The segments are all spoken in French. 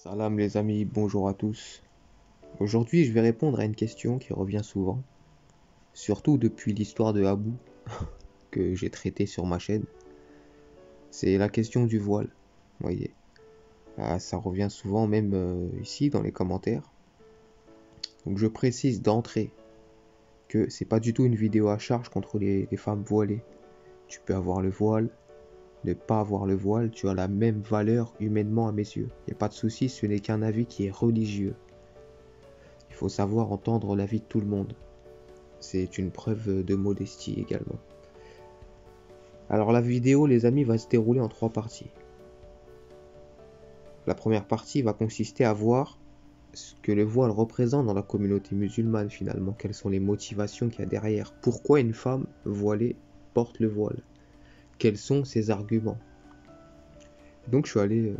Salam les amis, bonjour à tous. Aujourd'hui, je vais répondre à une question qui revient souvent, surtout depuis l'histoire de Abou que j'ai traitée sur ma chaîne. C'est la question du voile. Vous voyez, ça revient souvent même ici dans les commentaires. Donc je précise d'entrée que c'est pas du tout une vidéo à charge contre les femmes voilées. Tu peux avoir le voile, ne pas avoir le voile, tu as la même valeur humainement à mes yeux. Il n'y a pas de souci, ce n'est qu'un avis qui est religieux. Il faut savoir entendre l'avis de tout le monde. C'est une preuve de modestie également. Alors la vidéo, les amis, va se dérouler en 3 parties. La première partie va consister à voir ce que le voile représente dans la communauté musulmane finalement, quelles sont les motivations qu'il y a derrière, pourquoi une femme voilée porte le voile, quels sont ses arguments. Donc je suis allé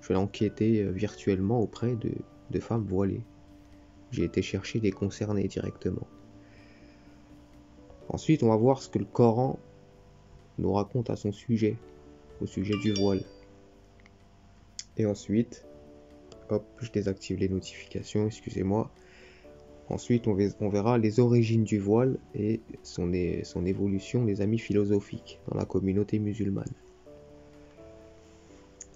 enquêter virtuellement auprès de femmes voilées. J'ai été chercher des concernés directement. Ensuite, on va voir ce que le Coran nous raconte à son sujet, au sujet du voile. Et ensuite, hop, je désactive les notifications, excusez-moi. Ensuite, on verra les origines du voile et son évolution, les amis, philosophiques dans la communauté musulmane.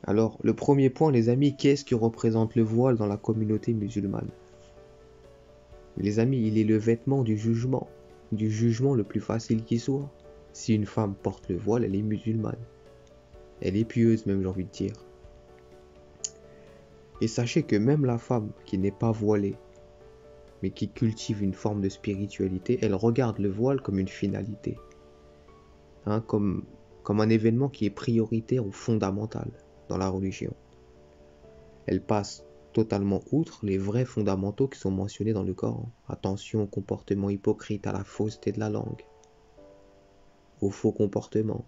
Alors, le premier point, les amis, qu'est-ce que représente le voile dans la communauté musulmane? Les amis, il est le vêtement du jugement le plus facile qui soit. Si une femme porte le voile, elle est musulmane. Elle est pieuse même, j'ai envie de dire. Et sachez que même la femme qui n'est pas voilée, mais qui cultive une forme de spiritualité, elle regarde le voile comme une finalité. Comme un événement qui est prioritaire ou fondamental dans la religion. Elle passe totalement outre les vrais fondamentaux qui sont mentionnés dans le Coran. Attention au comportement hypocrite, à la fausseté de la langue, au faux comportement,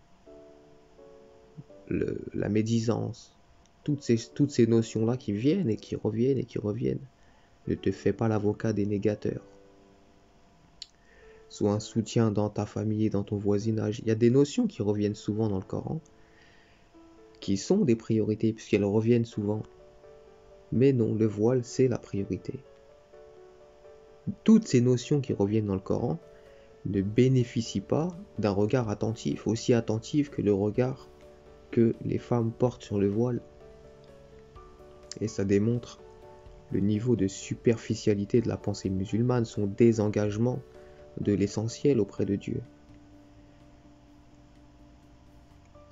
la médisance, toutes ces notions-là qui viennent et qui reviennent et qui reviennent. Ne te fais pas l'avocat des négateurs. Sois un soutien dans ta famille et dans ton voisinage. Il y a des notions qui reviennent souvent dans le Coran, qui sont des priorités puisqu'elles reviennent souvent. Mais non, le voile, c'est la priorité. Toutes ces notions qui reviennent dans le Coran ne bénéficient pas d'un regard attentif, aussi attentif que le regard que les femmes portent sur le voile. Et ça démontre le niveau de superficialité de la pensée musulmane, son désengagement de l'essentiel auprès de Dieu.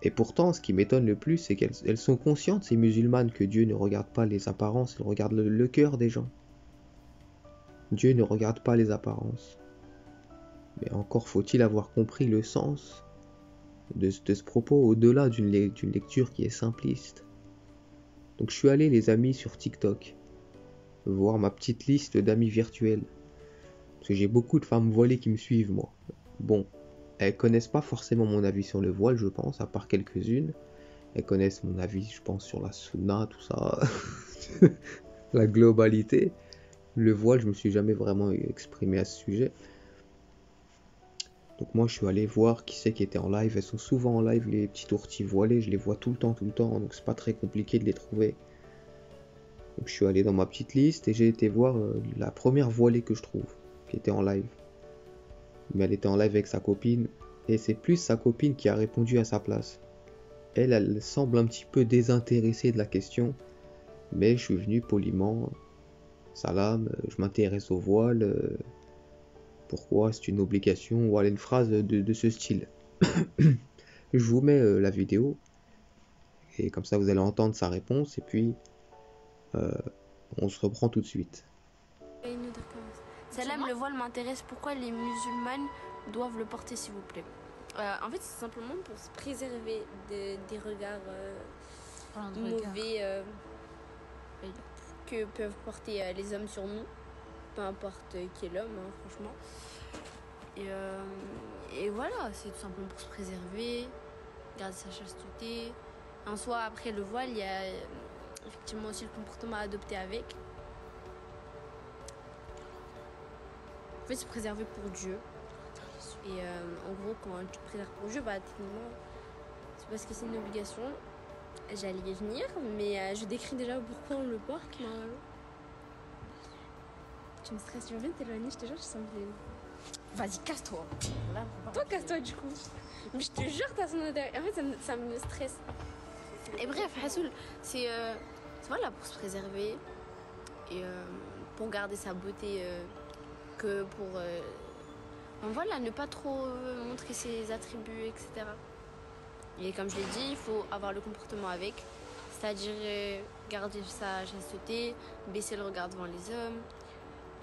Et pourtant, ce qui m'étonne le plus, c'est qu'elles sont conscientes, ces musulmanes, que Dieu ne regarde pas les apparences, il regarde le cœur des gens. Dieu ne regarde pas les apparences. Mais encore faut-il avoir compris le sens de ce propos, au-delà d'une lecture qui est simpliste. Donc je suis allé, les amis, sur TikTok, voir ma petite liste d'amis virtuels. Parce que j'ai beaucoup de femmes voilées qui me suivent, moi. Bon, elles connaissent pas forcément mon avis sur le voile, je pense, à part quelques-unes. Elles connaissent mon avis, je pense, sur la sunna, tout ça. La globalité. Le voile, je me suis jamais vraiment exprimé à ce sujet. Donc moi, je suis allé voir qui c'est qui était en live. Elles sont souvent en live, les petites orties voilées. Je les vois tout le temps. Donc c'est pas très compliqué de les trouver. Donc je suis allé dans ma petite liste et j'ai été voir la première voilée que je trouve, qui était en live. Mais elle était en live avec sa copine. Et c'est plus sa copine qui a répondu à sa place. Elle semble un petit peu désintéressée de la question. Mais je suis venu poliment. Salam, je m'intéresse au voile. Pourquoi c'est une obligation? Voilà une phrase de ce style. Je vous mets la vidéo. Et comme ça vous allez entendre sa réponse. Et puis on se reprend tout de suite. Salam, le voile m'intéresse. Pourquoi les musulmanes doivent le porter, s'il vous plaît? En fait, c'est simplement pour se préserver des regards mauvais que peuvent porter les hommes sur nous. Peu importe qui est l'homme, hein, franchement. Et voilà, c'est tout simplement pour se préserver, garder sa chasteté. En soi, après le voile, il y a effectivement aussi le comportement à adopter avec. En fait, se préserver pour Dieu. Et en gros, quand tu te préserves pour Dieu, bah, techniquement, c'est parce que c'est une obligation. j'allais y venir, mais je décris déjà pourquoi on le porte normalement. Tu me stresses, tu veux bien t'éloigner, je te jure, je sens bien. Vas-y, casse-toi. Toi, casse-toi du coup. Mais je te jure, t'as son odeur. En fait, ça me stresse. Et bref, Hassoul, c'est voilà, pour se préserver et pour garder sa beauté que pour voilà, ne pas trop montrer ses attributs, etc. Et comme je l'ai dit, il faut avoir le comportement avec, c'est-à-dire garder sa chasteté, baisser le regard devant les hommes.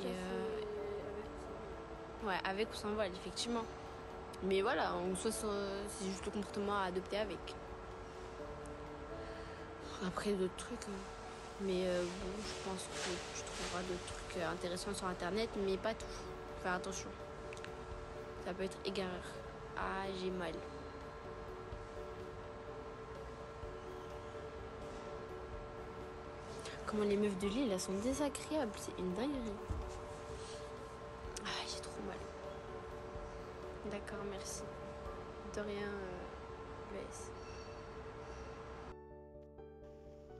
Et ouais, avec ou sans voile, effectivement. Mais voilà, en soi, c'est juste le comportement à adopter avec. Après, d'autres trucs. Mais bon, je pense que tu trouveras d'autres trucs intéressants sur Internet, mais pas tout. Faut faire attention. Ça peut être égareur. Ah, j'ai mal. Comment les meufs de Lille, elles sont désagréables. C'est une dinguerie. Ah, j'ai trop mal. D'accord, merci. De rien, BS.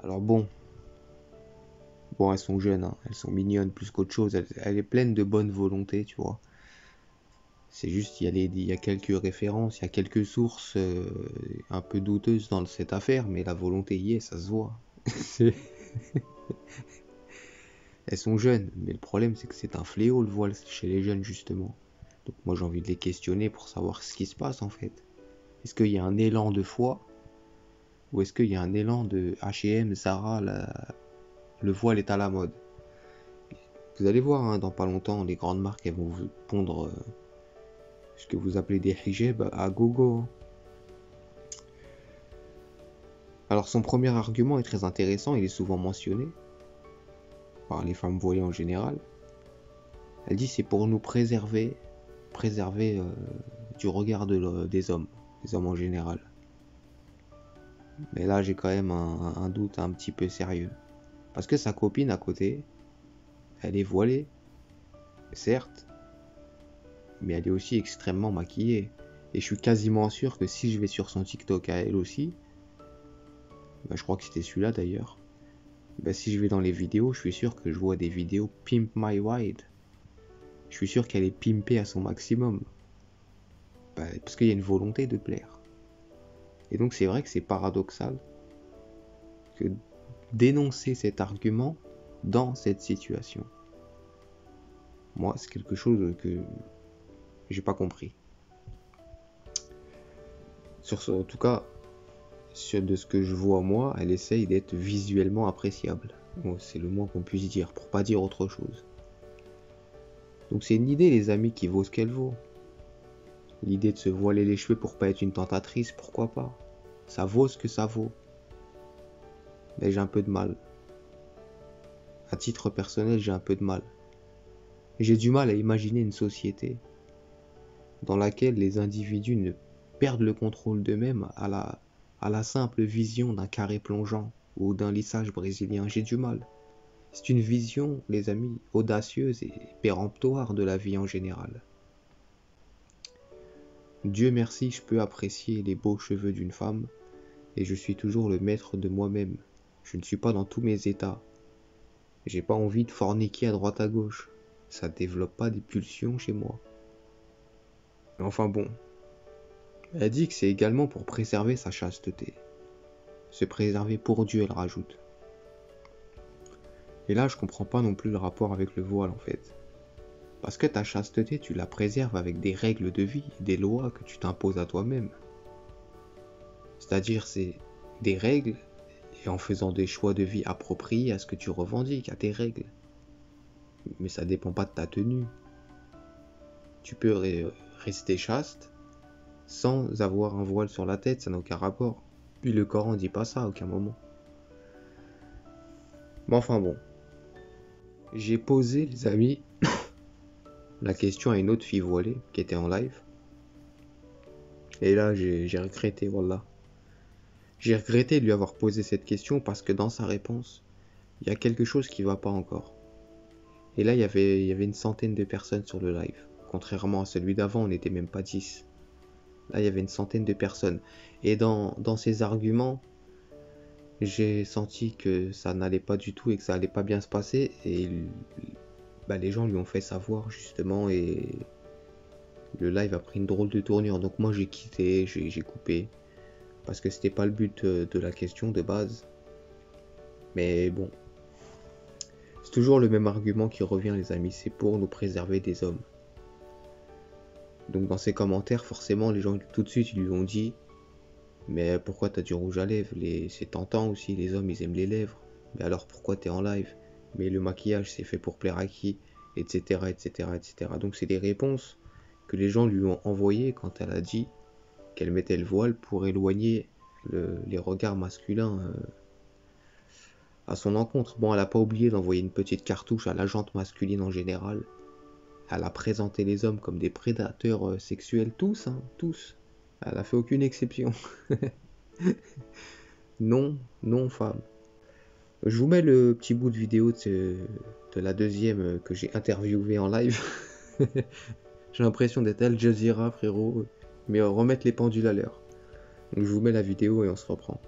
Alors bon, elles sont jeunes, hein. Elles sont mignonnes plus qu'autre chose. Elle est pleine de bonne volonté, tu vois. C'est juste, il y a quelques références, il y a quelques sources un peu douteuses dans cette affaire, mais la volonté y est, ça se voit. Elles sont jeunes, mais le problème c'est que c'est un fléau le voile chez les jeunes justement. Donc moi j'ai envie de les questionner pour savoir ce qui se passe en fait. Est-ce qu'il y a un élan de foi ou est-ce qu'il y a un élan de H&M, Zara, le voile est à la mode. Vous allez voir, hein, dans pas longtemps, les grandes marques elles vont vous pondre ce que vous appelez des hijabs à gogo. Alors son premier argument est très intéressant, il est souvent mentionné par les femmes voilées en général. Elle dit c'est pour nous préserver du regard des hommes en général. Mais là j'ai quand même un doute un petit peu sérieux. Parce que sa copine à côté, elle est voilée, certes, mais elle est aussi extrêmement maquillée. Et je suis quasiment sûr que si je vais sur son TikTok à elle aussi, je crois que c'était celui-là d'ailleurs, si je vais dans les vidéos, je suis sûr que je vois des vidéos Pimp My Ride. Je suis sûr qu'elle est pimpée à son maximum. Parce qu'il y a une volonté de plaire. Et donc c'est vrai que c'est paradoxal que dénoncer cet argument dans cette situation. Moi, c'est quelque chose que j'ai pas compris. En tout cas, de ce que je vois moi, elle essaye d'être visuellement appréciable. Bon, c'est le moins qu'on puisse dire, pour pas dire autre chose. Donc c'est une idée, les amis, qui vaut ce qu'elle vaut. L'idée de se voiler les cheveux pour pas être une tentatrice, pourquoi pas? Ça vaut ce que ça vaut. Mais j'ai un peu de mal. À titre personnel, j'ai un peu de mal. J'ai du mal à imaginer une société dans laquelle les individus ne perdent le contrôle d'eux-mêmes à la simple vision d'un carré plongeant ou d'un lissage brésilien. J'ai du mal. C'est une vision, les amis, audacieuse et péremptoire de la vie en général. Dieu merci, je peux apprécier les beaux cheveux d'une femme et je suis toujours le maître de moi-même. Je ne suis pas dans tous mes états. J'ai pas envie de forniquer à droite à gauche. Ça développe pas des pulsions chez moi. Enfin bon. Elle dit que c'est également pour préserver sa chasteté. Se préserver pour Dieu, elle rajoute. Et là, je comprends pas non plus le rapport avec le voile en fait. Parce que ta chasteté, tu la préserves avec des règles de vie, des lois que tu t'imposes à toi-même. C'est-à-dire, c'est des règles et en faisant des choix de vie appropriés à ce que tu revendiques, à tes règles. Mais ça dépend pas de ta tenue. Tu peux rester chaste sans avoir un voile sur la tête, ça n'a aucun rapport. Puis le Coran dit pas ça à aucun moment. Mais enfin bon. J'ai posé, les amis, la question à une autre fille voilée qui était en live. Et là, j'ai regretté, wallah. J'ai regretté de lui avoir posé cette question parce que dans sa réponse, il y a quelque chose qui va pas encore. Et là, il y avait une centaine de personnes sur le live. Contrairement à celui d'avant, on n'était même pas 10. Là, il y avait une centaine de personnes. Et dans ses arguments, j'ai senti que ça n'allait pas du tout et que ça allait pas bien se passer. Et bah, les gens lui ont fait savoir justement et le live a pris une drôle de tournure. Donc moi j'ai quitté, j'ai coupé. Parce que c'était pas le but de la question de base. Mais bon. C'est toujours le même argument qui revient les amis, c'est pour nous préserver des hommes. Donc dans ses commentaires, forcément les gens tout de suite ils lui ont dit: mais pourquoi t'as du rouge à lèvres? C'est tentant aussi, les hommes ils aiment les lèvres. Mais alors pourquoi t'es en live? Mais le maquillage c'est fait pour plaire à qui? Etc etc etc. Donc c'est des réponses que les gens lui ont envoyées quand elle a dit qu'elle mettait le voile pour éloigner les regards masculins à son encontre. Bon, elle a pas oublié d'envoyer une petite cartouche à la gente masculine en général. Elle a présenté les hommes comme des prédateurs sexuels, tous, hein, tous. Elle a fait aucune exception. Non, non, femme. Je vous mets le petit bout de vidéo de la deuxième que j'ai interviewée en live. J'ai l'impression d'être Al Jazeera, frérot. Mais remettre les pendules à l'heure. Donc je vous mets la vidéo et on se reprend.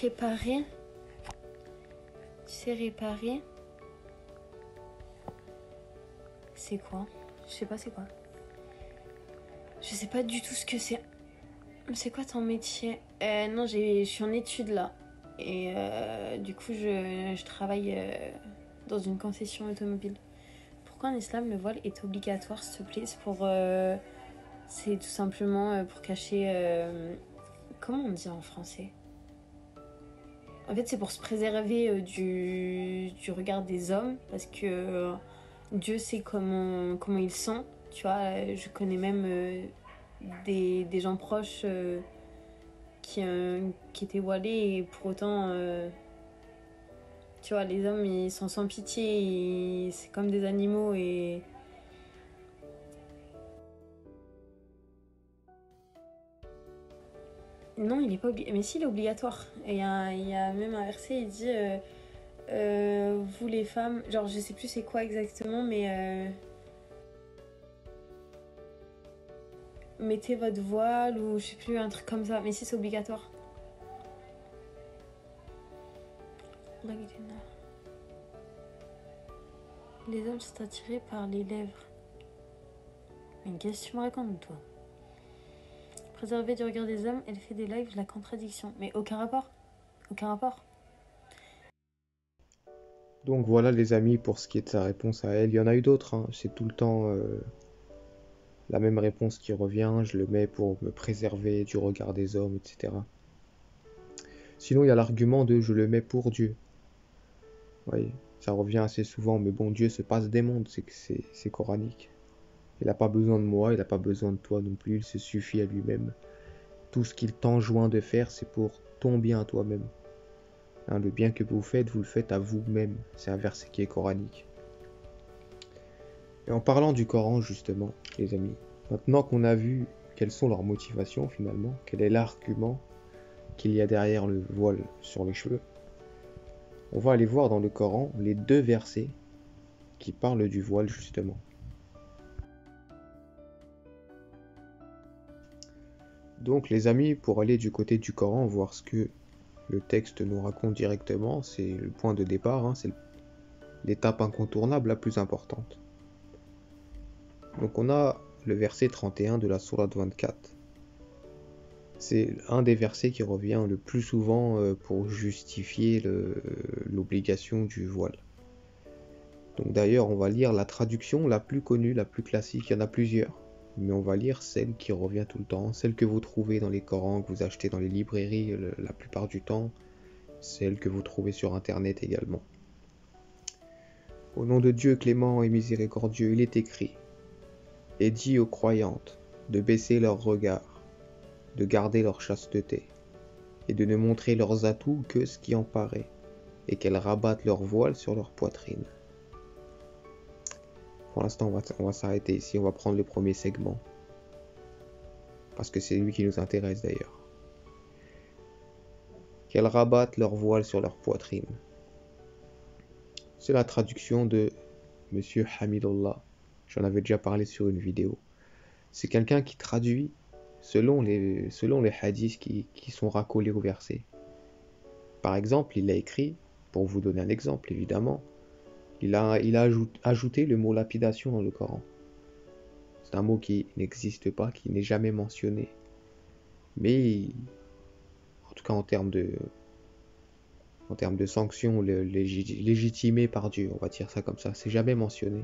Réparer. Tu sais réparer. C'est quoi? Je sais pas c'est quoi. Je sais pas du tout ce que c'est. C'est quoi ton métier? Non, je suis en études là. Et du coup, je travaille dans une concession automobile. Pourquoi en islam le voile est obligatoire, s'il te plaît? C'est tout simplement pour cacher. Comment on dit en français? En fait, c'est pour se préserver du regard des hommes. Parce que Dieu sait comment ils sont. Tu vois, je connais même des gens proches qui étaient voilés et pour autant, tu vois, les hommes ils sont sans pitié, c'est comme des animaux et. Non, il est pas obligatoire. Mais si, il est obligatoire. Et il y a même un verset, il dit vous les femmes, genre je sais plus c'est quoi exactement, mais mettez votre voile ou je sais plus, un truc comme ça. Mais si, c'est obligatoire. Les hommes sont attirés par les lèvres. Mais qu'est-ce que tu me racontes, toi? Préserver du regard des hommes, elle fait des lives, la contradiction. Mais aucun rapport. Aucun rapport. Donc voilà les amis pour ce qui est de sa réponse à elle. Il y en a eu d'autres, hein. C'est tout le temps la même réponse qui revient. Je le mets pour me préserver du regard des hommes, etc. Sinon il y a l'argument de je le mets pour Dieu. Oui, ça revient assez souvent, mais bon, Dieu se passe des mondes, c'est coranique. Il n'a pas besoin de moi, il n'a pas besoin de toi non plus, il se suffit à lui-même. Tout ce qu'il t'enjoint de faire, c'est pour ton bien à toi-même. Hein, le bien que vous le faites à vous-même. C'est un verset qui est coranique. Et en parlant du Coran, justement, les amis, maintenant qu'on a vu quelles sont leurs motivations finalement, quel est l'argument qu'il y a derrière le voile sur les cheveux, on va aller voir dans le Coran les deux versets qui parlent du voile justement. Donc les amis, pour aller du côté du Coran, voir ce que le texte nous raconte directement, c'est le point de départ, hein, c'est l'étape incontournable la plus importante. Donc on a le verset 31 de la sourate 24. C'est un des versets qui revient le plus souvent pour justifier l'obligation du voile. Donc d'ailleurs on va lire la traduction la plus connue, la plus classique, il y en a plusieurs. Mais on va lire celle qui revient tout le temps, celle que vous trouvez dans les Corans, que vous achetez dans les librairies la plupart du temps, celle que vous trouvez sur internet également. Au nom de Dieu clément et miséricordieux, il est écrit: et dit aux croyantes de baisser leurs regards, de garder leur chasteté, et de ne montrer leurs atouts que ce qui en paraît, et qu'elles rabattent leur voile sur leur poitrine. Pour l'instant, on va s'arrêter ici, on va prendre le premier segment, parce que c'est lui qui nous intéresse d'ailleurs. Qu'elles rabattent leur voile sur leur poitrine. C'est la traduction de Monsieur Hamidullah. J'en avais déjà parlé sur une vidéo. C'est quelqu'un qui traduit selon les hadiths qui sont raccolés au verset. Par exemple, il a écrit, pour vous donner un exemple évidemment, il a ajouté le mot lapidation dans le Coran. C'est un mot qui n'existe pas, qui n'est jamais mentionné. Mais, en tout cas en termes de sanctions légitimées par Dieu, on va dire ça comme ça, c'est jamais mentionné.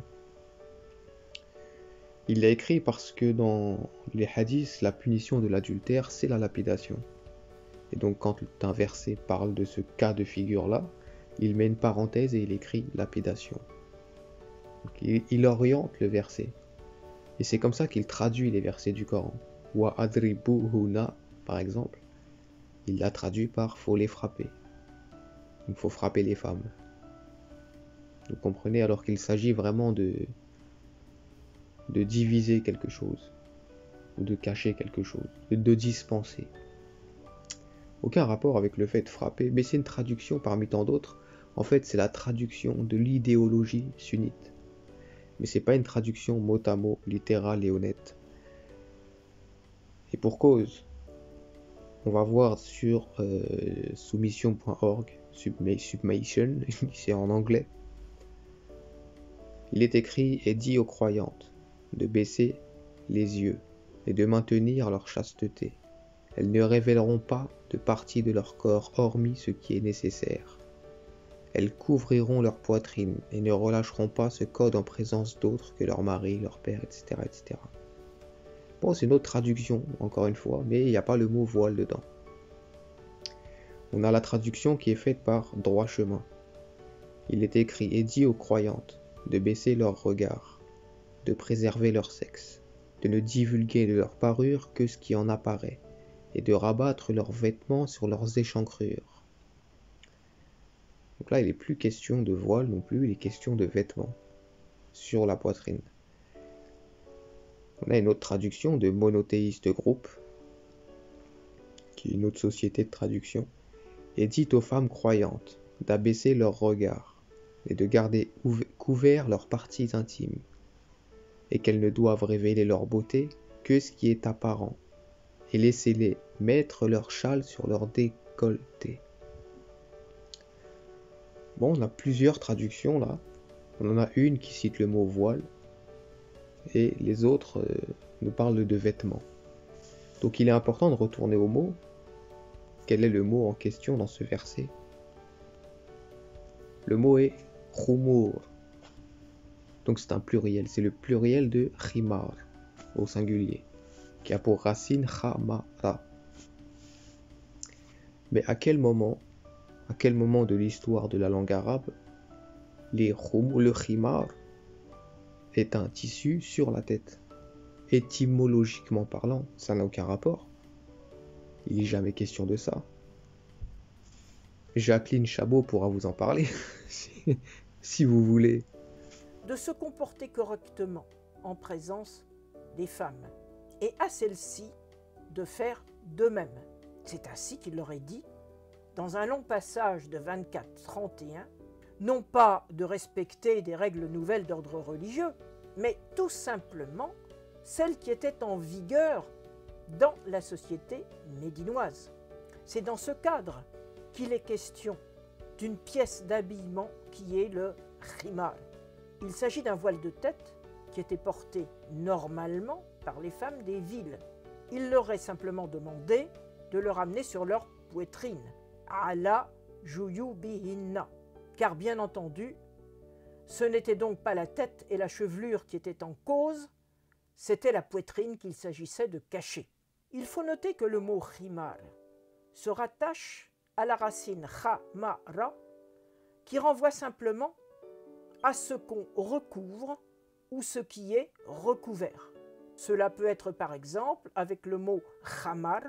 Il l'a écrit parce que dans les hadiths, la punition de l'adultère, c'est la lapidation. Et donc quand un verset parle de ce cas de figure-là, il met une parenthèse et il écrit lapidation. Donc, il oriente le verset. Et c'est comme ça qu'il traduit les versets du Coran. Wa adribuhuna, par exemple, il l'a traduit par faut les frapper. Il faut frapper les femmes. Vous comprenez, alors qu'il s'agit vraiment de diviser quelque chose, ou de cacher quelque chose, de dispenser. Aucun rapport avec le fait de frapper, mais c'est une traduction parmi tant d'autres. En fait, c'est la traduction de l'idéologie sunnite. Mais c'est pas une traduction mot à mot, littérale et honnête. Et pour cause, on va voir sur submission.org, submission, c'est en anglais. Il est écrit et dit aux croyantes de baisser les yeux et de maintenir leur chasteté. Elles ne révéleront pas de partie de leur corps hormis ce qui est nécessaire. Elles couvriront leur poitrine et ne relâcheront pas ce code en présence d'autres que leur mari, leur père, etc. etc. Bon, c'est une autre traduction, encore une fois, mais il n'y a pas le mot voile dedans. On a la traduction qui est faite par droit chemin. Il est écrit et dit aux croyantes de baisser leur regard, de préserver leur sexe, de ne divulguer de leur parure que ce qui en apparaît, et de rabattre leurs vêtements sur leurs échancrures. Donc là, il n'est plus question de voile non plus, il est question de vêtements sur la poitrine. On a une autre traduction de monothéiste groupe, qui est une autre société de traduction, et dit aux femmes croyantes d'abaisser leur regard et de garder couvert leurs parties intimes, et qu'elles ne doivent révéler leur beauté que ce qui est apparent, et laissez-les mettre leur châle sur leur décolleté. Bon, on a plusieurs traductions là. On en a une qui cite le mot voile, et les autres nous parlent de vêtements. Donc il est important de retourner au mot. Quel est le mot en question dans ce verset? Le mot est khumur. Donc c'est un pluriel, c'est le pluriel de khimar au singulier, qui a pour racine khamara. Mais à quel moment de l'histoire de la langue arabe, le khimar est un tissu sur la tête? Étymologiquement parlant, ça n'a aucun rapport. Il n'est jamais question de ça. Jacqueline Chabot pourra vous en parler, si vous voulez. De se comporter correctement en présence des femmes, et à celles-ci de faire de même. C'est ainsi qu'il leur est dit, dans un long passage de 24-31, non pas de respecter des règles nouvelles d'ordre religieux, mais tout simplement celles qui étaient en vigueur dans la société médinoise. C'est dans ce cadre qu'il est question d'une pièce d'habillement qui est le khimar. Il s'agit d'un voile de tête qui était porté normalement par les femmes des villes. Il leur est simplement demandé de le ramener sur leur poitrine, ala juyubihinna, car bien entendu, ce n'était donc pas la tête et la chevelure qui étaient en cause, c'était la poitrine qu'il s'agissait de cacher. Il faut noter que le mot khimar se rattache à la racine khamara, qui renvoie simplement à ce qu'on recouvre ou ce qui est recouvert. Cela peut être par exemple avec le mot khamar,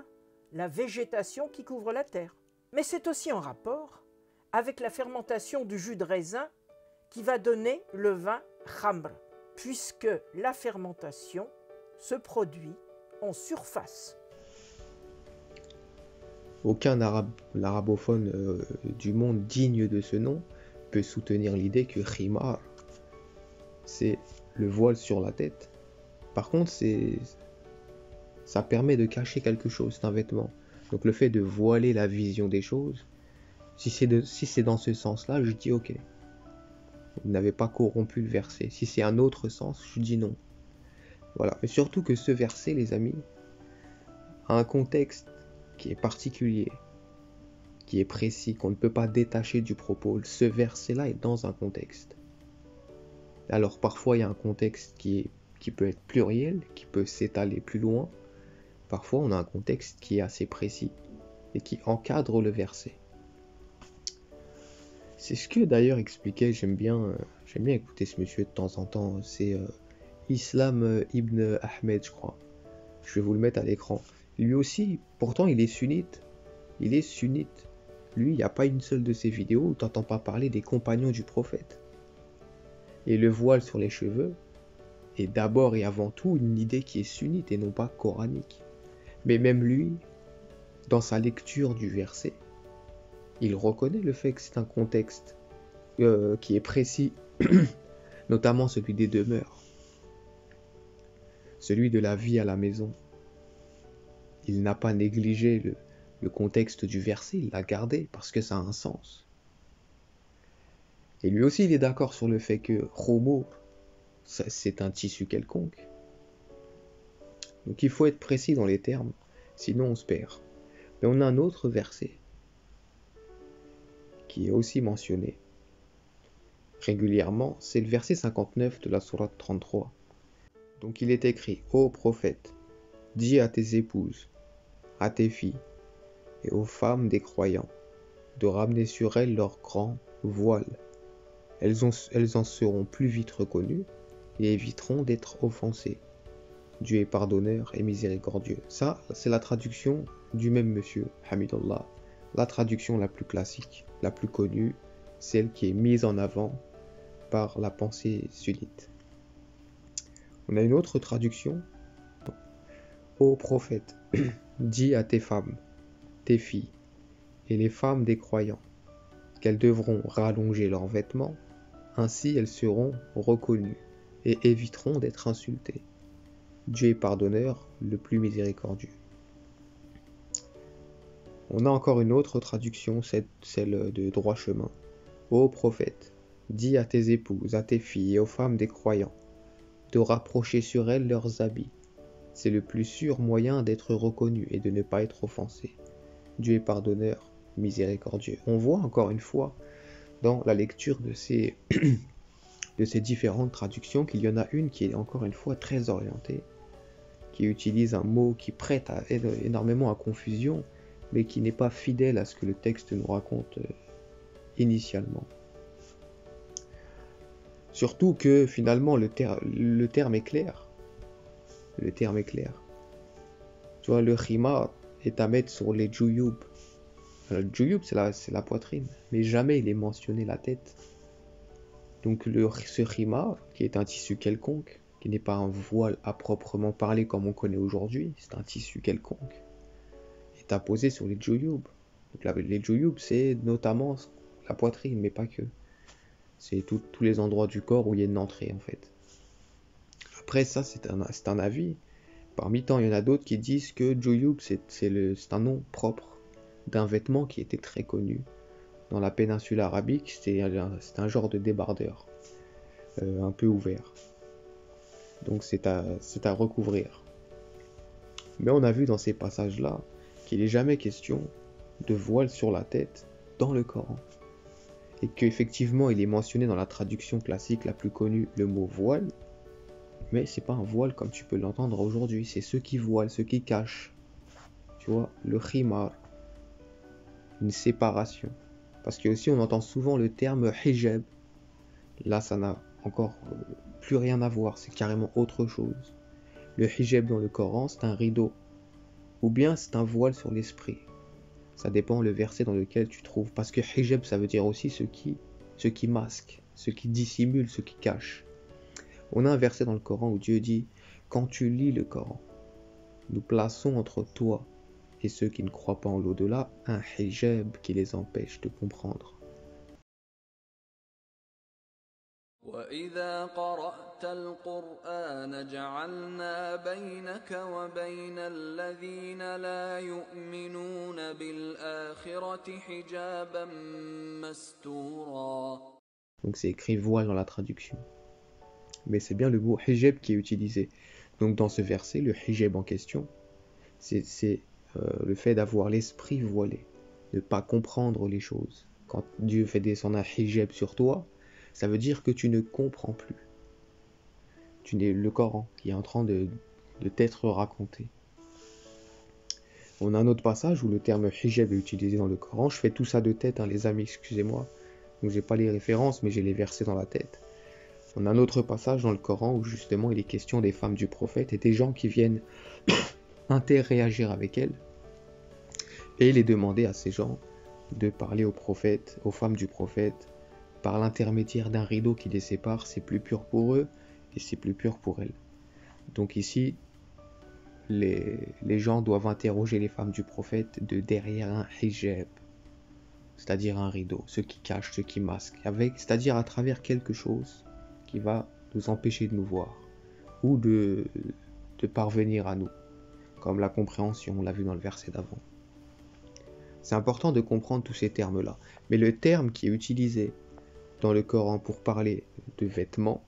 la végétation qui couvre la terre. Mais c'est aussi en rapport avec la fermentation du jus de raisin qui va donner le vin khamr, puisque la fermentation se produit en surface. Aucun arabophone du monde digne de ce nom peut soutenir l'idée que khimar, c'est le voile sur la tête. Par contre, ça permet de cacher quelque chose, c'est un vêtement. Donc le fait de voiler la vision des choses, Si c'est dans ce sens-là, je dis ok. Vous n'avez pas corrompu le verset. Si c'est un autre sens, je dis non. Voilà. Mais surtout que ce verset, les amis, a un contexte qui est particulier, qui est précis, qu'on ne peut pas détacher du propos. Ce verset-là est dans un contexte. Alors parfois, il y a un contexte qui peut être pluriel, qui peut s'étaler plus loin. Parfois, on a un contexte qui est assez précis et qui encadre le verset. C'est ce que d'ailleurs expliquait, j'aime bien écouter ce monsieur de temps en temps, c'est Islam Ibn Ahmed, je crois. Je vais vous le mettre à l'écran. Lui aussi, pourtant il est sunnite. Il est sunnite. Lui, il n'y a pas une seule de ses vidéos où tu n'entends pas parler des compagnons du prophète. Et le voile sur les cheveux est d'abord et avant tout une idée qui est sunnite et non pas coranique. Mais même lui, dans sa lecture du verset, il reconnaît le fait que c'est un contexte qui est précis, notamment celui des demeures, celui de la vie à la maison. Il n'a pas négligé le contexte du verset, il l'a gardé parce que ça a un sens. Et lui aussi, il est d'accord sur le fait que Homo, c'est un tissu quelconque. Donc il faut être précis dans les termes, sinon on se perd. Mais on a un autre verset qui est aussi mentionné régulièrement, c'est le verset 59 de la sourate 33. Donc il est écrit: Ô prophète, dis à tes épouses, à tes filles et aux femmes des croyants de ramener sur elles leur grand voile. Elles en seront plus vite reconnues et éviteront d'être offensées. Dieu est pardonneur et miséricordieux. Ça, c'est la traduction du même monsieur, Hamidullah. La traduction la plus classique, la plus connue, celle qui est mise en avant par la pensée sunnite. On a une autre traduction. Ô prophète, dis à tes femmes, tes filles et les femmes des croyants qu'elles devront rallonger leurs vêtements, ainsi elles seront reconnues et éviteront d'être insultées. Dieu est pardonneur, le plus miséricordieux. On a encore une autre traduction, celle de droit chemin. Ô prophète, dis à tes épouses, à tes filles et aux femmes des croyants de rapprocher sur elles leurs habits. C'est le plus sûr moyen d'être reconnu et de ne pas être offensé. Dieu est pardonneur, miséricordieux. On voit encore une fois dans la lecture de ces différentes traductions qu'il y en a une qui est encore une fois très orientée, qui utilise un mot qui prête énormément à confusion, mais qui n'est pas fidèle à ce que le texte nous raconte initialement. Surtout que finalement le terme est clair. Le terme est clair. Tu vois, le khimar est à mettre sur les djouyoub. Le djouyoub, c'est la poitrine, mais jamais il est mentionné la tête. Donc ce khimar, qui est un tissu quelconque, qui n'est pas un voile à proprement parler comme on connaît aujourd'hui, c'est un tissu quelconque, est apposé sur les djouyoub. Donc les djouyoub, c'est notamment la poitrine, mais pas que. C'est tous les endroits du corps où il y a une entrée en fait. Après ça, c'est un avis. Parmi tant, il y en a d'autres qui disent que djouyoub, c'est un nom propre d'un vêtement qui était très connu dans la péninsule arabique. C'est un genre de débardeur, un peu ouvert. Donc c'est à recouvrir. Mais on a vu dans ces passages-là qu'il n'est jamais question de voile sur la tête dans le Coran. Et qu'effectivement il est mentionné dans la traduction classique la plus connue, le mot voile, mais c'est pas un voile comme tu peux l'entendre aujourd'hui, c'est ceux qui voilent, ceux qui cachent. Tu vois, le khimar, une séparation. Parce que aussi on entend souvent le terme hijab. Là ça n'a encore plus rien à voir, c'est carrément autre chose. Le hijab dans le Coran, c'est un rideau, ou bien c'est un voile sur l'esprit. Ça dépend le verset dans lequel tu trouves. Parce que hijab, ça veut dire aussi ce qui masque, ce qui dissimule, ce qui cache. On a un verset dans le Coran où Dieu dit: quand tu lis le Coran, nous plaçons entre toi et ceux qui ne croient pas en l'au-delà un hijab qui les empêche de comprendre. وإذا قرأت القرآن جعلنا بينك وبين الذين لا يؤمنون بالآخرة حجابا مستورا. Donc c'est écrit voile dans la traduction. Mais c'est bien le mot hijab qui est utilisé. Donc dans ce verset, le hijab en question, c'est le fait d'avoir l'esprit voilé, de ne pas comprendre les choses. Quand Dieu fait descendre un hijab sur toi, ça veut dire que tu ne comprends plus. Tu n'es le Coran qui est en train de t'être raconté. On a un autre passage où le terme hijab est utilisé dans le Coran. Je fais tout ça de tête, hein, les amis, excusez-moi. Donc j'ai pas les références, mais j'ai les versets dans la tête. On a un autre passage dans le Coran où justement il est question des femmes du prophète et des gens qui viennent interréagir avec elles et les demander à ces gens de parler aux prophètes, aux femmes du prophète, par l'intermédiaire d'un rideau qui les sépare. C'est plus pur pour eux et c'est plus pur pour elles. Donc ici, les gens doivent interroger les femmes du prophète de derrière un hijab, c'est-à-dire un rideau, ce qui cache, ce qui masque, c'est-à-dire à travers quelque chose qui va nous empêcher de nous voir ou de parvenir à nous, comme la compréhension, on l'a vu dans le verset d'avant. C'est important de comprendre tous ces termes-là. Mais le terme qui est utilisé dans le Coran pour parler de vêtements,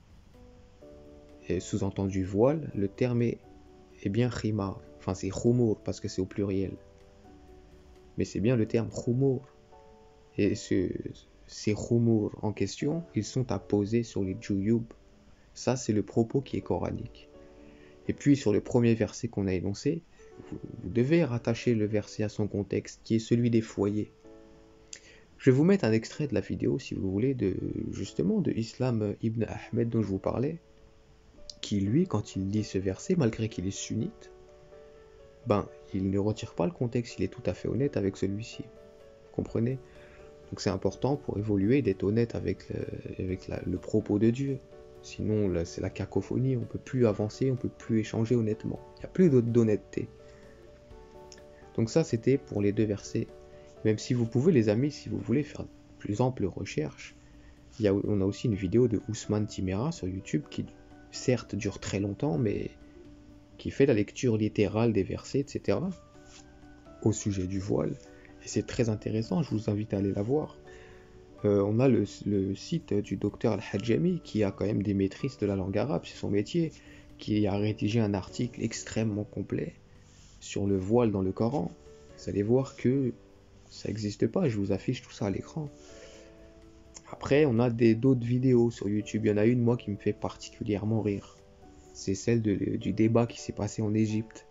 et sous-entendu voile, le terme est bien khimar. Enfin c'est khumur parce que c'est au pluriel. Mais c'est bien le terme khumur. Et ces khumur en question, ils sont à poser sur les juyub. Ça c'est le propos qui est coranique. Et puis sur le premier verset qu'on a énoncé, vous devez rattacher le verset à son contexte, qui est celui des foyers. Je vais vous mettre un extrait de la vidéo, si vous voulez, justement de Islam ibn Ahmed dont je vous parlais, qui lui, quand il lit ce verset, malgré qu'il est sunnite, il ne retire pas le contexte, il est tout à fait honnête avec celui-ci. Vous comprenez? Donc c'est important pour évoluer d'être honnête avec le propos de Dieu. Sinon, là, c'est la cacophonie, on ne peut plus avancer, on ne peut plus échanger honnêtement. Il n'y a plus d'honnêteté. Donc ça, c'était pour les deux versets. Même si vous pouvez, les amis, si vous voulez faire plus ample recherche, on a aussi une vidéo de Ousmane Timera sur YouTube qui, certes, dure très longtemps, mais qui fait la lecture littérale des versets, etc. au sujet du voile. Et c'est très intéressant, je vous invite à aller la voir. On a le site du docteur Al-Hajjami qui a quand même des maîtrises de la langue arabe, c'est son métier, qui a rédigé un article extrêmement complet sur le voile dans le Coran. Vous allez voir que ça n'existe pas, je vous affiche tout ça à l'écran. Après, on a d'autres vidéos sur YouTube. Il y en a une, moi, qui me fait particulièrement rire. C'est celle du débat qui s'est passé en Égypte,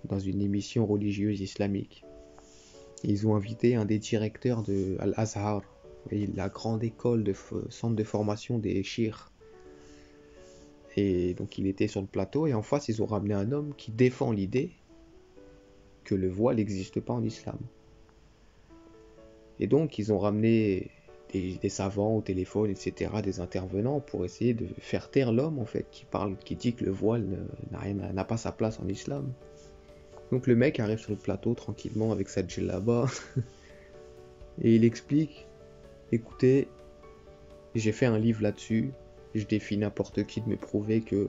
dans une émission religieuse islamique. Ils ont invité un des directeurs de Al-Azhar, la grande école de centre de formation des chiites. Et donc il était sur le plateau et en face ils ont ramené un homme qui défend l'idée que le voile n'existe pas en islam. Et donc ils ont ramené des savants au téléphone, etc., des intervenants pour essayer de faire taire l'homme en fait qui dit que le voile n'a pas sa place en islam. Donc le mec arrive sur le plateau tranquillement avec sa djellaba et il explique: écoutez, j'ai fait un livre là-dessus, je défie n'importe qui de me prouver qu'il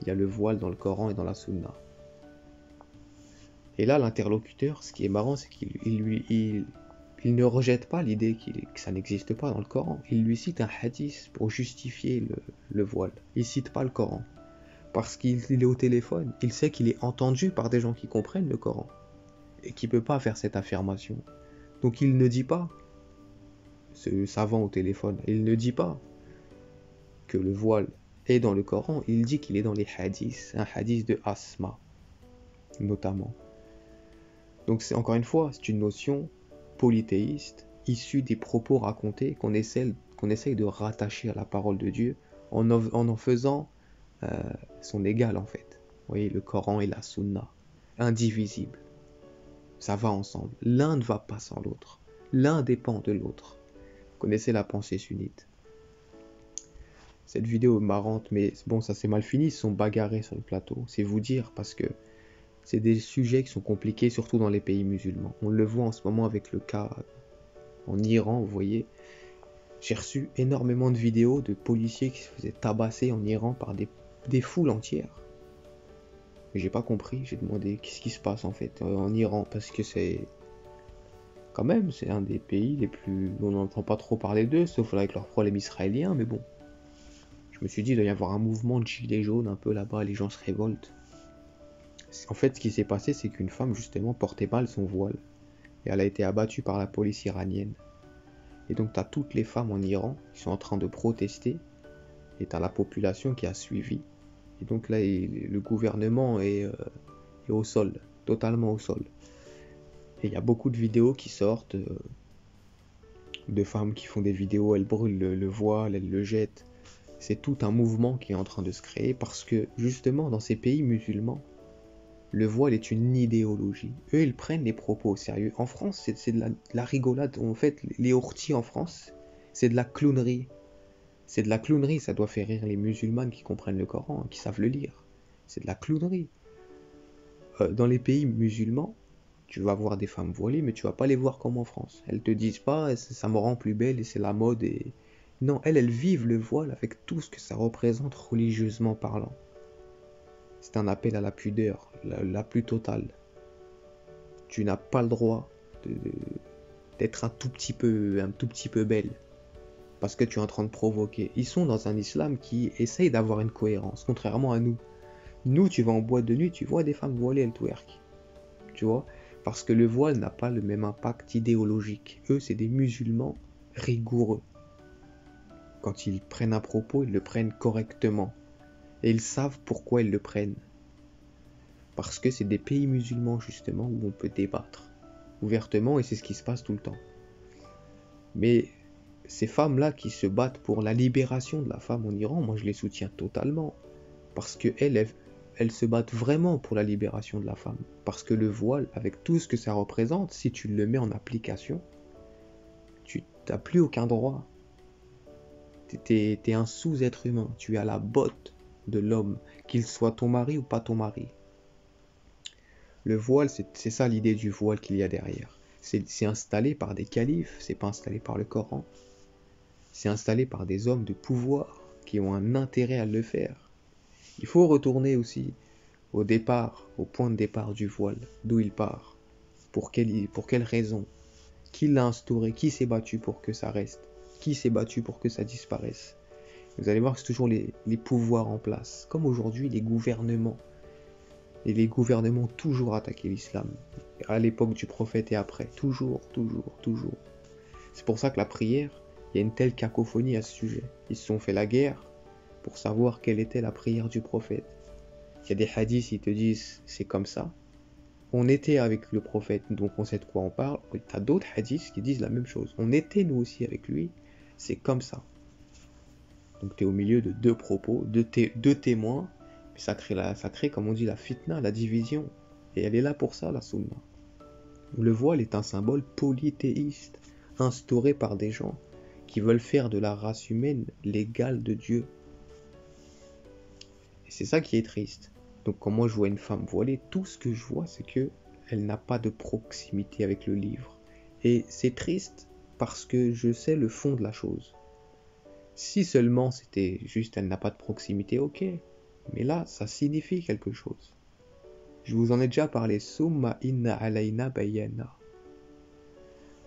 y a le voile dans le Coran et dans la Sunna. Et là, l'interlocuteur, ce qui est marrant, c'est qu'il ne rejette pas l'idée que ça n'existe pas dans le Coran. Il lui cite un hadith pour justifier le voile. Il cite pas le Coran. Parce qu'il est au téléphone, il sait qu'il est entendu par des gens qui comprennent le Coran et qui ne peut pas faire cette affirmation. Donc il ne dit pas, ce savant au téléphone, il ne dit pas que le voile est dans le Coran, il dit qu'il est dans les hadiths, un hadith de Asma, notamment. Donc c'est encore une fois, c'est une notion polythéiste, issue des propos racontés qu'on essaye de rattacher à la parole de Dieu en faisant son égal en fait. Vous voyez, le Coran et la Sunna, indivisibles. Ça va ensemble. L'un ne va pas sans l'autre. L'un dépend de l'autre. Vous connaissez la pensée sunnite. Cette vidéo est marrante, mais bon, ça s'est mal fini. Ils se sont bagarrés sur le plateau. C'est vous dire, parce que c'est des sujets qui sont compliqués, surtout dans les pays musulmans. On le voit en ce moment avec le cas en Iran, vous voyez. J'ai reçu énormément de vidéos de policiers qui se faisaient tabasser en Iran par des foules entières. Mais j'ai pas compris, j'ai demandé qu'est-ce qui se passe en fait en Iran, parce que c'est quand même, c'est un des pays les plus... On n'entend pas trop parler d'eux, sauf avec leurs problèmes israéliens, mais bon. Je me suis dit, il doit y avoir un mouvement de gilets jaunes un peu là-bas, les gens se révoltent. En fait, ce qui s'est passé, c'est qu'une femme, justement, portait mal son voile. Et elle a été abattue par la police iranienne. Et donc, tu as toutes les femmes en Iran qui sont en train de protester. Et tu as la population qui a suivi. Et donc là, le gouvernement est au sol, totalement au sol. Et il y a beaucoup de vidéos qui sortent de femmes qui font des vidéos, elles brûlent le voile, elles le jettent. C'est tout un mouvement qui est en train de se créer parce que justement dans ces pays musulmans, le voile est une idéologie. Eux, ils prennent les propos au sérieux. En France, c'est de la rigolade. En fait, les orties en France, c'est de la clownerie. C'est de la clownerie, ça doit faire rire les musulmanes qui comprennent le Coran, qui savent le lire. C'est de la clownerie. Dans les pays musulmans, tu vas voir des femmes voilées, mais tu vas pas les voir comme en France. Elles te disent pas, ça me rend plus belle et c'est la mode. Et... Non, elles vivent le voile avec tout ce que ça représente religieusement parlant. C'est un appel à la pudeur, la plus totale. Tu n'as pas le droit d'être un tout petit peu belle. Parce que tu es en train de provoquer. Ils sont dans un islam qui essaye d'avoir une cohérence, contrairement à nous. Nous, tu vas en boîte de nuit, tu vois des femmes voilées, elles twerk. Tu vois ? Parce que le voile n'a pas le même impact idéologique. Eux, c'est des musulmans rigoureux. Quand ils prennent un propos, ils le prennent correctement. Et ils savent pourquoi ils le prennent. Parce que c'est des pays musulmans, justement, où on peut débattre ouvertement, et c'est ce qui se passe tout le temps. Mais ces femmes-là qui se battent pour la libération de la femme en Iran, moi je les soutiens totalement. Parce qu'elles se battent vraiment pour la libération de la femme. Parce que le voile, avec tout ce que ça représente, si tu le mets en application, tu n'as plus aucun droit. T'es un sous-être humain. Tu es à la botte de l'homme, qu'il soit ton mari ou pas ton mari. Le voile, c'est ça l'idée du voile qu'il y a derrière. C'est installé par des califes, c'est pas installé par le Coran. C'est installé par des hommes de pouvoir qui ont un intérêt à le faire. Il faut retourner aussi au départ, au point de départ du voile, d'où il part, pour quelle raison, qui l'a instauré, qui s'est battu pour que ça reste, qui s'est battu pour que ça disparaisse. Vous allez voir que c'est toujours les pouvoirs en place, comme aujourd'hui les gouvernements. Et les gouvernements ont toujours attaqué l'islam, à l'époque du prophète et après, toujours. C'est pour ça que la prière, il y a une telle cacophonie à ce sujet. Ils se sont fait la guerre pour savoir quelle était la prière du prophète. Il y a des hadiths, ils te disent c'est comme ça. On était avec le prophète, donc on sait de quoi on parle. Il y a d'autres hadiths qui disent la même chose. On était nous aussi avec lui, c'est comme ça. Donc tu es au milieu de deux propos, deux témoins. Ça crée, comme on dit, la fitna, la division. Et elle est là pour ça, la sunna. Le voile est un symbole polythéiste, instauré par des gens qui veulent faire de la race humaine l'égale de Dieu. Et c'est ça qui est triste. Donc quand moi je vois une femme voilée, tout ce que je vois, c'est que elle n'a pas de proximité avec le livre. Et c'est triste parce que je sais le fond de la chose. Si seulement c'était juste elle n'a pas de proximité, ok. Mais là, ça signifie quelque chose. Je vous en ai déjà parlé. Summa inna alayna bayana.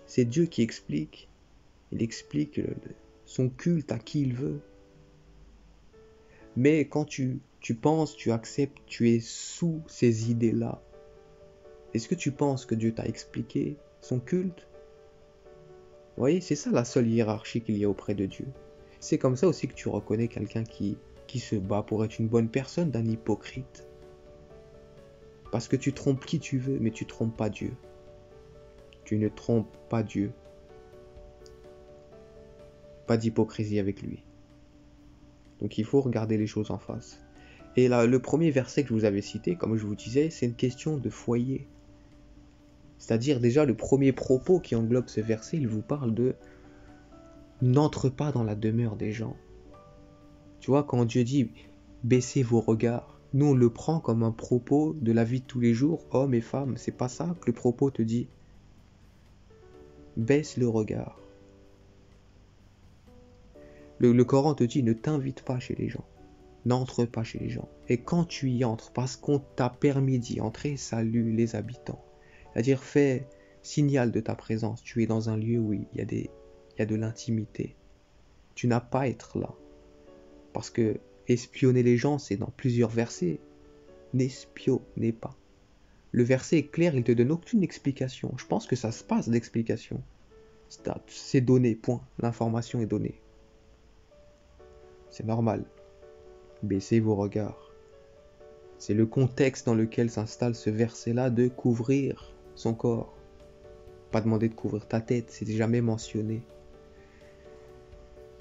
C'est Dieu qui explique. Il explique son culte à qui il veut. Mais quand tu penses, tu acceptes, tu es sous ces idées-là, est-ce que tu penses que Dieu t'a expliqué son culte ? Vous voyez, c'est ça la seule hiérarchie qu'il y a auprès de Dieu. C'est comme ça aussi que tu reconnais quelqu'un qui se bat pour être une bonne personne d'un hypocrite. Parce que tu trompes qui tu veux, mais tu trompes pas Dieu. Tu ne trompes pas Dieu. Pas d'hypocrisie avec lui. Donc il faut regarder les choses en face. Et là, le premier verset que je vous avais cité, comme je vous disais, c'est une question de foyer. C'est-à-dire déjà le premier propos qui englobe ce verset, il vous parle de « n'entre pas dans la demeure des gens ». Tu vois, quand Dieu dit « baissez vos regards », nous on le prend comme un propos de la vie de tous les jours, hommes et femmes. C'est pas ça que le propos te dit. Baisse le regard. Le Coran te dit ne t'invite pas chez les gens. N'entre pas chez les gens. Et quand tu y entres, parce qu'on t'a permis d'y entrer, salue les habitants. C'est-à-dire fais signal de ta présence. Tu es dans un lieu où il y a de l'intimité. Tu n'as pas à être là. Parce que espionner les gens, c'est dans plusieurs versets. N'espionnez pas. Le verset est clair, il te donne aucune explication. Je pense que ça se passe d'explication. C'est donné, point. L'information est donnée. C'est normal. Baissez vos regards. C'est le contexte dans lequel s'installe ce verset-là de couvrir son corps. Pas demander de couvrir ta tête, c'est jamais mentionné.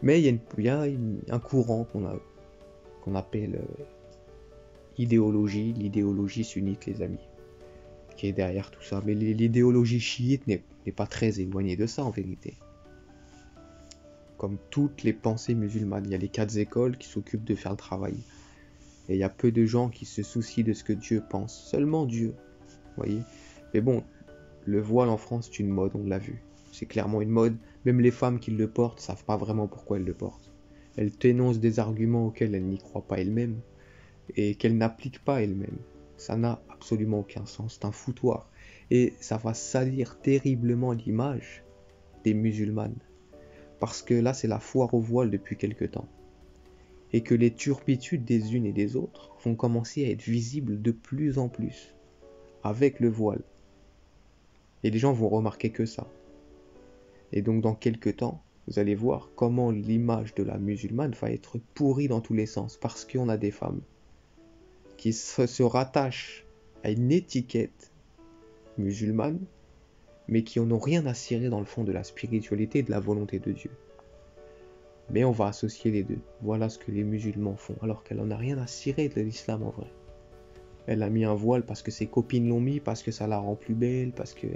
Mais il y a un courant qu'on appelle l'idéologie sunnite, les amis, qui est derrière tout ça. Mais l'idéologie chiite n'est pas très éloignée de ça en vérité. Comme toutes les pensées musulmanes, il y a les 4 écoles qui s'occupent de faire le travail. Et il y a peu de gens qui se soucient de ce que Dieu pense. Seulement Dieu. Voyez. Mais bon, le voile en France, c'est une mode, on l'a vu. C'est clairement une mode. Même les femmes qui le portent ne savent pas vraiment pourquoi elles le portent. Elles t'énoncent des arguments auxquels elles n'y croient pas elles-mêmes et qu'elles n'appliquent pas elles-mêmes. Ça n'a absolument aucun sens. C'est un foutoir. Et ça va salir terriblement l'image des musulmanes. Parce que là, c'est la foire au voile depuis quelque temps. Et que les turpitudes des unes et des autres vont commencer à être visibles de plus en plus avec le voile. Et les gens vont remarquer que ça. Et donc dans quelques temps, vous allez voir comment l'image de la musulmane va être pourrie dans tous les sens. Parce qu'on a des femmes qui se rattachent à une étiquette musulmane, mais qui n'ont rien à cirer dans le fond de la spiritualité et de la volonté de Dieu. Mais on va associer les deux. Voilà ce que les musulmans font, alors qu'elle n'en a rien à cirer de l'islam en vrai. Elle a mis un voile parce que ses copines l'ont mis, parce que ça la rend plus belle, parce que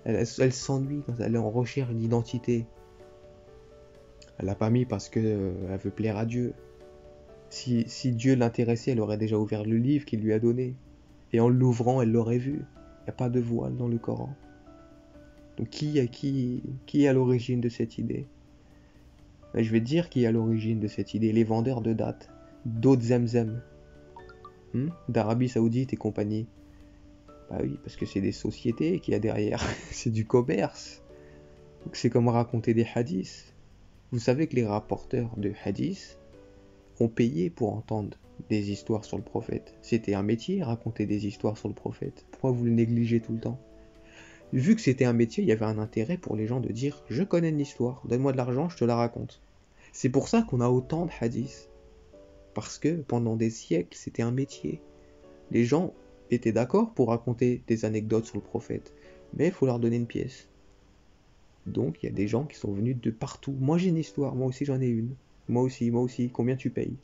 elle s'ennuie quand elle est en recherche d'identité. Elle l'a pas mis parce que elle veut plaire à Dieu. Si Dieu l'intéressait, elle aurait déjà ouvert le livre qu'il lui a donné. Et en l'ouvrant, elle l'aurait vu. Il n'y a pas de voile dans le Coran. Donc qui est à l'origine de cette idée? Je vais te dire qui est à l'origine de cette idée. Les vendeurs de dates, d'eau de Zemzem, d'Arabie Saoudite et compagnie. Bah oui, parce que c'est des sociétés qu'il y a derrière. C'est du commerce. Donc c'est comme raconter des hadiths. Vous savez que les rapporteurs de hadiths ont payé pour entendre des histoires sur le prophète. C'était un métier, raconter des histoires sur le prophète. Pourquoi vous le négligez tout le temps? Vu que c'était un métier, il y avait un intérêt pour les gens de dire « Je connais une histoire, donne-moi de l'argent, je te la raconte ». C'est pour ça qu'on a autant de hadiths. Parce que pendant des siècles, c'était un métier. Les gens étaient d'accord pour raconter des anecdotes sur le prophète, mais il faut leur donner une pièce. Donc il y a des gens qui sont venus de partout. Moi j'ai une histoire, moi aussi j'en ai une. Moi aussi, combien tu payes?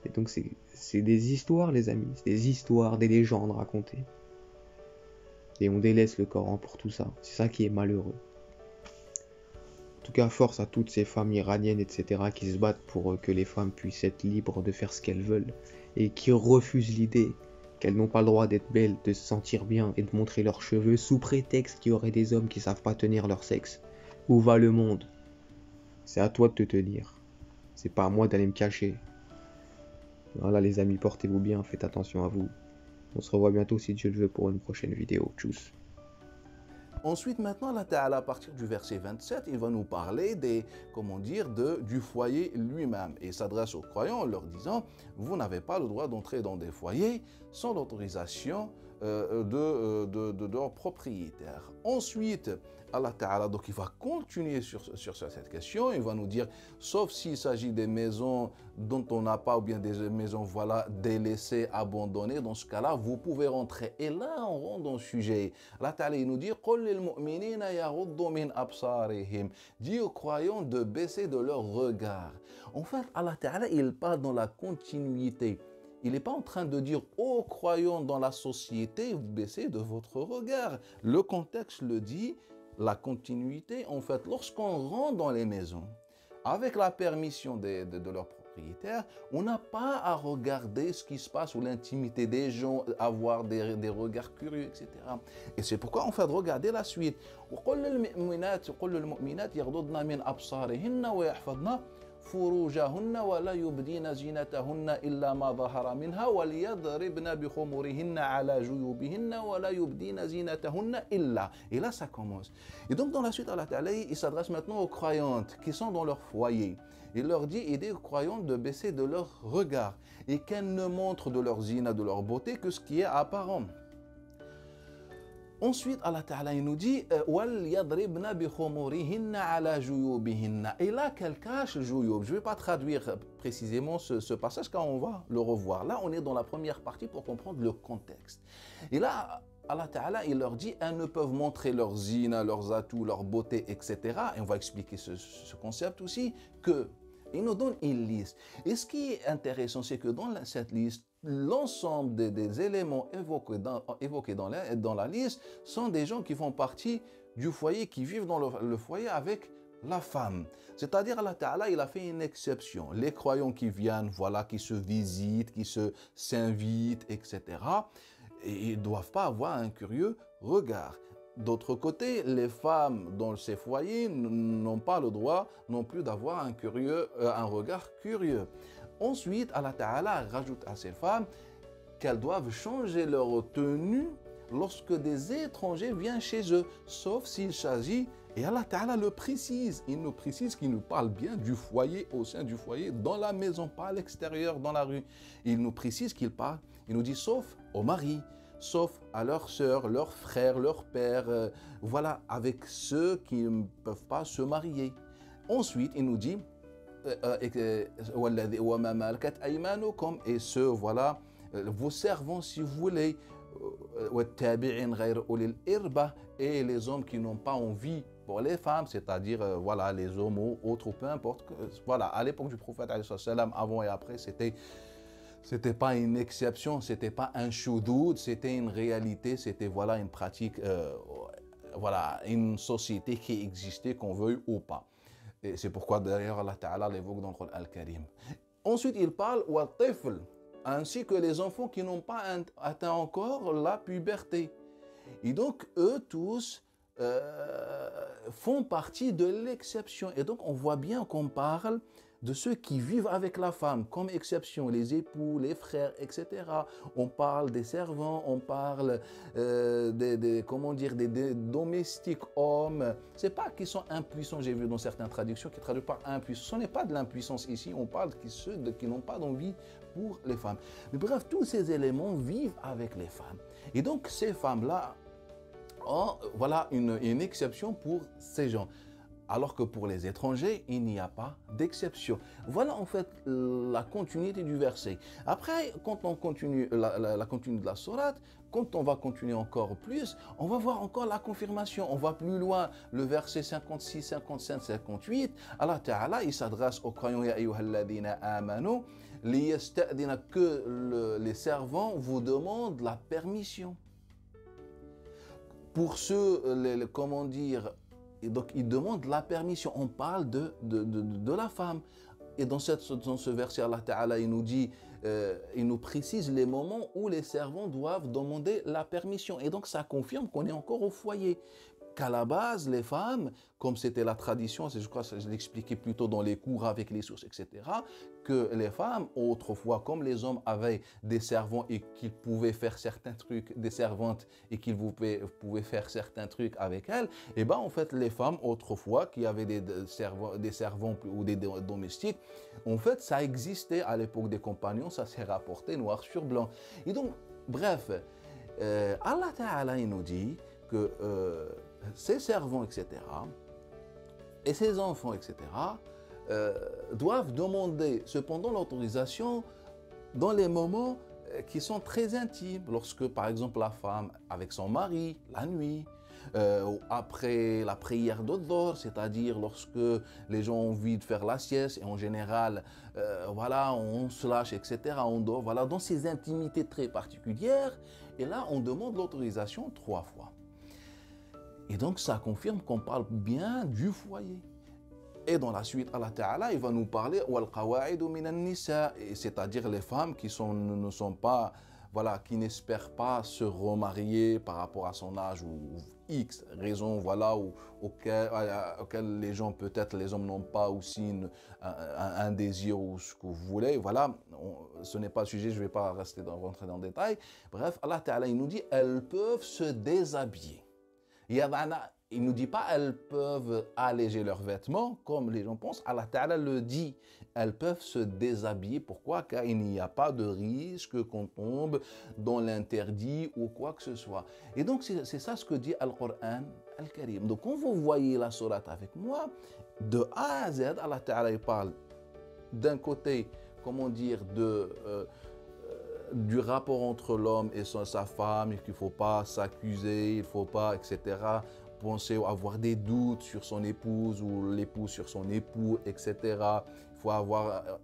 Et donc c'est des histoires les amis, c'est des histoires, des légendes racontées. Et on délaisse le Coran pour tout ça. C'est ça qui est malheureux. En tout cas, force à toutes ces femmes iraniennes, etc., qui se battent pour que les femmes puissent être libres de faire ce qu'elles veulent. Et qui refusent l'idée qu'elles n'ont pas le droit d'être belles, de se sentir bien et de montrer leurs cheveux sous prétexte qu'il y aurait des hommes qui savent pas tenir leur sexe. Où va le monde? C'est à toi de te tenir. C'est pas à moi d'aller me cacher. Voilà les amis, portez-vous bien, faites attention à vous. On se revoit bientôt si Dieu le veut pour une prochaine vidéo. Tchuss. Ensuite, maintenant, Allah Ta'ala, à partir du verset 27, il va nous parler du foyer lui-même. Et il s'adresse aux croyants en leur disant, vous n'avez pas le droit d'entrer dans des foyers sans l'autorisation de leurs propriétaires. Ensuite, Allah Ta'ala, donc il va continuer sur cette question, il va nous dire, sauf s'il s'agit des maisons dont on n'a pas, ou bien des maisons, voilà, délaissées, abandonnées, dans ce cas-là, vous pouvez rentrer. Et là, on rentre dans le sujet. Allah Ta'ala, il nous dit, قُلْ لِلْمُؤْمِنِينَ يَغُضُّوا مِنْ أَبْصَارِهِمْ. Dis aux croyants de baisser de leur regard. En fait, Allah Ta'ala, il parle dans la continuité. Il n'est pas en train de dire aux croyants dans la société, baissez de votre regard. Le contexte le dit, la continuité, en fait, lorsqu'on rentre dans les maisons, avec la permission de leurs propriétaires, on n'a pas à regarder ce qui se passe ou l'intimité des gens, avoir des regards curieux, etc. Et c'est pourquoi, en fait, regardez la suite. فروجهن ولا يبدين زينتهن إلا ما ظهر منها وليضربن بخمرهن على جيوبهن ولا يبدين زينتهن إلا. Et là ça commence. Et donc dans la suite Allah Ta'ala il s'adresse maintenant aux croyantes qui sont dans leur foyer. Il leur dit, aidez aux croyantes de baisser de leur regard et qu'elles ne montrent de leur zina, de leur beauté que ce qui est apparent. Ensuite, Allah Ta'ala il nous dit وَلْيَضْرِبْنَ بِخُمُرِهِنَّ عَلَى جُيُوبِهِنَّ. Et là, qu'elle cache juyub. Je ne vais pas traduire précisément ce passage car on va le revoir. Là, on est dans la première partie pour comprendre le contexte. Et là, Allah Ta'ala, il leur dit, elles ne peuvent montrer leurs zina, leurs atouts, leur beauté, etc. Et on va expliquer ce concept aussi, que il nous donne une liste. Et ce qui est intéressant, c'est que dans cette liste, l'ensemble des éléments évoqués dans la liste sont des gens qui font partie du foyer, qui vivent dans le foyer avec la femme. C'est-à-dire, Allah Ta'ala, il a fait une exception. Les croyants qui viennent, voilà, qui se visitent, qui s'invitent, etc. Et ils ne doivent pas avoir un curieux regard. D'autre côté, les femmes dans ces foyers n'ont pas le droit non plus d'avoir un regard curieux. Ensuite, Allah Ta'ala rajoute à ces femmes qu'elles doivent changer leur tenue lorsque des étrangers viennent chez eux, sauf s'il s'agit, et Allah Ta'ala le précise, il nous précise qu'il nous parle bien du foyer, au sein du foyer, dans la maison, pas à l'extérieur, dans la rue. Il nous précise qu'il parle, il nous dit sauf au mari, sauf à leurs sœurs, leurs frères, leurs pères, voilà, avec ceux qui ne peuvent pas se marier. Ensuite, il nous dit, et ceux, voilà, vos servants si vous voulez, et les hommes qui n'ont pas envie pour les femmes, c'est-à-dire voilà, les hommes ou autres, ou peu importe, voilà, à l'époque du prophète, avant et après, c'était pas une exception, c'était pas un shoudoud, c'était une réalité, c'était voilà une pratique, voilà une société qui existait, qu'on veuille ou pas. Et c'est pourquoi d'ailleurs Allah Ta'ala l'évoque dans le Coran Al-Karim. Ensuite il parle wa tifl, ainsi que les enfants qui n'ont pas atteint encore la puberté. Et donc eux tous font partie de l'exception. Et donc on voit bien qu'on parle de ceux qui vivent avec la femme comme exception, les époux, les frères, etc. On parle des servants, on parle des domestiques hommes. C'est pas qu'ils sont impuissants, j'ai vu dans certaines traductions qui traduisent par impuissance. Ce n'est pas de l'impuissance ici, on parle de ceux qui n'ont pas d'envie pour les femmes. Mais bref, tous ces éléments vivent avec les femmes. Et donc ces femmes-là ont voilà, une exception pour ces gens. Alors que pour les étrangers, il n'y a pas d'exception. Voilà en fait la continuité du verset. Après, quand on continue la continuité de la sourate, quand on va continuer encore plus, on va voir encore la confirmation. On va plus loin, le verset 56, 55, 58. Allah Ta'ala, il s'adresse aux croyants, Ya ayyuhalladhina amanu, liyasta'dina, que les servants vous demandent la permission. Pour ceux, comment dire, et donc, il demande la permission. On parle de la femme. Et dans ce verset, Allah Ta'ala, il nous dit, il nous précise les moments où les servants doivent demander la permission. Et donc, ça confirme qu'on est encore au foyer. Qu'à la base, les femmes, comme c'était la tradition, je crois que je l'expliquais plutôt dans les cours avec les sources, etc., que les femmes, autrefois, comme les hommes avaient des servants et qu'ils pouvaient faire certains trucs, des servantes et qu'ils pouvaient faire certains trucs avec elles, et bien en fait, les femmes, autrefois, qui avaient des servants ou des domestiques, en fait, ça existait à l'époque des compagnons, ça s'est rapporté noir sur blanc. Et donc, bref, Allah Ta'ala, il nous dit que ces servants, etc., et ces enfants, etc., doivent demander cependant l'autorisation dans les moments qui sont très intimes, lorsque par exemple la femme avec son mari, la nuit, ou après la prière d'Odor, c'est-à-dire lorsque les gens ont envie de faire la sieste, et en général, voilà, on se lâche, etc., on dort, voilà, dans ces intimités très particulières, et là on demande l'autorisation 3 fois. Et donc ça confirme qu'on parle bien du foyer. Et dans la suite, Allah Ta'ala, il va nous parler, c'est-à-dire les femmes qui ne sont pas voilà, qui n'espère pas se remarier par rapport à son âge ou X raison, voilà, auquel les gens, peut-être les hommes n'ont pas aussi un désir ou ce que vous voulez, voilà, ce n'est pas le sujet, je ne vais pas rentrer dans le détail. Bref, Allah Ta'ala, il nous dit, elles peuvent se déshabiller. Il ne nous dit pas elles peuvent alléger leurs vêtements, comme les gens pensent. Allah Ta'ala le dit. Elles peuvent se déshabiller. Pourquoi? Car il n'y a pas de risque qu'on tombe dans l'interdit ou quoi que ce soit. Et donc, c'est ça ce que dit Al-Qur'an Al-Karim. Donc, quand vous voyez la sourate avec moi, de A à Z, Allah Ta'ala parle d'un côté, comment dire, du rapport entre l'homme et sa femme, et qu'il ne faut pas s'accuser, il ne faut pas, etc., penser ou avoir des doutes sur son épouse ou l'épouse sur son époux, etc. Il faut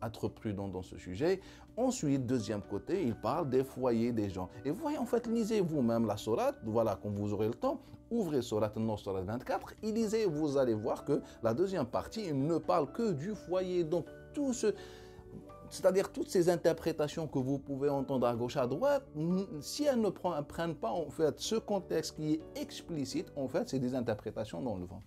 être prudent dans ce sujet. Ensuite, deuxième côté, il parle des foyers des gens. Et vous voyez, en fait, lisez vous-même la sourate, voilà, quand vous aurez le temps, ouvrez sourate An-Nur, sourate 24, et lisez, vous allez voir que la deuxième partie, il ne parle que du foyer. Donc, c'est-à-dire toutes ces interprétations que vous pouvez entendre à gauche, à droite, si elles ne prennent pas en fait ce contexte qui est explicite, en fait, c'est des interprétations dans le vent.